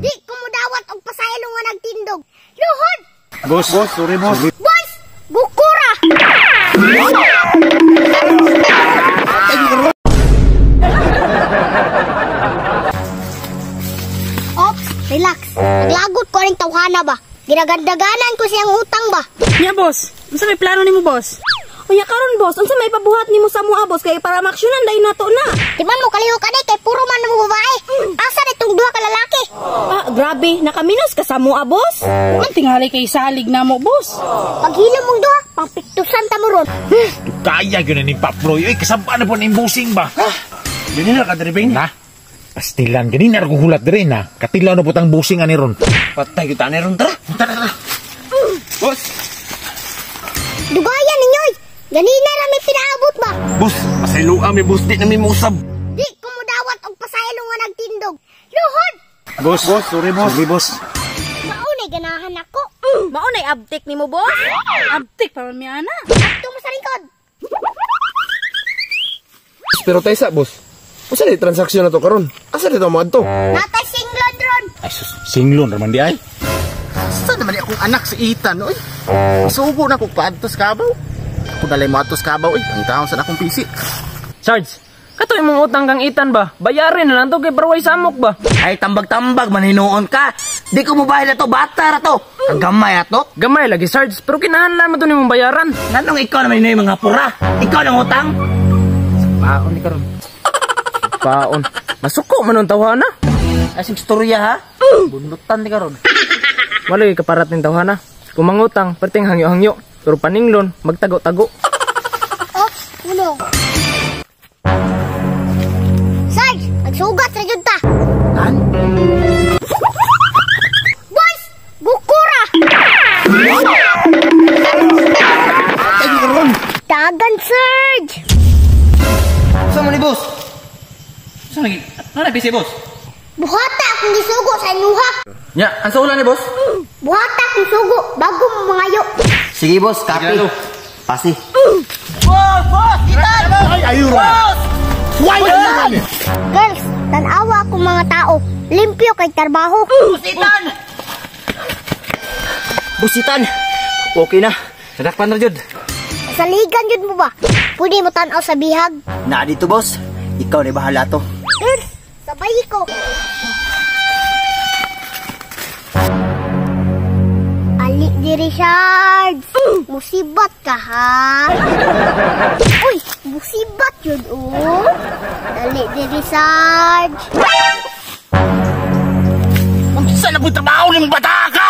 Di ko mo dawat og pasaylo nga nagtindog. Luhod! Boss, sorry boss. Boss! Bukura! Ops, relax. Naglagot ko rin tawhana ba? Ginagandaganan ko siyang utang ba? Nya boss, unsa may plano nimo boss? Unya karon boss, unsa may pabuhat nimo sa mua boss kay para maksyonan day nato na. Di man mo kaliho ka kay puro man mo babae. Asa nitong duha ka lalaki? Ah, grabe, nakaminos ka sa mua boss. Ang tingali kay salig na mo boss. Paghilo mong duha, pangpiktusan ta mo ron. Kaya yun na ni Paproy. Uy, kasama na po na yung busing ba? Ganyan na kadribing. Na? Pastilan, ganyan na hulat din na. Katilaw na po tang busing ani ron. Patay kita ni ron, tara. Tara. Boss. Dugayan ninyoy. Ganina na may pinaabot ba? Boss, pasayloan may boss. Di na may musab. Di ko mo dawat og pasaylo nga nagtindog. Luhod! Boss, sorry boss. Sorry boss. Maunay ganahan ako. Maunay abtik nimo boss? Abtik pa man mi ana. Sakto mo sa likod. Pero tayo sa, boss. Asa na transaksyon na to karon? Asa na ito mga to? Natay singlon ron. Ay, singlon raman di ay. Saan naman akong anak si Ethan, oy? Masubo na kong paadtos kabaw. Ako dalay mo atos kabaw, oy. Ang taong sa akong PC. Sarge, kato imong utang kang Ethan ba? Bayarin na lang to kay Parway Samok ba? Ay, tambag-tambag, maninoon ka. Di ko mo bayad na to, bata na to. Ang gamay ato. Gamay lagi Sarge, pero kinahanglan mo to nimong bayaran. Nanong ikaw naman yung mga pura? Ikaw ng utang? Paon ni karon. Paon. Masuko man ang tawhana. Asing storya ha? Bunutan ni karon. Wala yung kaparat ng tawhana. Kung mangutang, perting hangyo-hangyo. Pero paninglon, magtago-tago. Ops, ulong. Sarge, nagsugat sa jud ta. Kan? Boss, bukura. Ay, karon. Dagan, Sarge. Saan mo ni boss? Saan lagi? Ano na PC boss? Buhata akong gisugo sa inuha. Nya, ang saulan ni boss? Buhata akong sugo bago mo mangayo. Sige boss, copy. Pasi. Ay, ayun. Boss! Why na? Girls, tanawa akong mga tao. Limpyo kay trabaho. Busitan! Busitan! Okay na. Sadakpan na jud. Saligan yun mo ba? Pwede mo tanaw sa bihag? Na dito boss. Ikaw na bahala to. Girls, sabay ko. Ali diri Shards. Musibat ka ha? Uy, musibat yun oh. Ali diri Shards. Saan na po trabaho ng bata ka?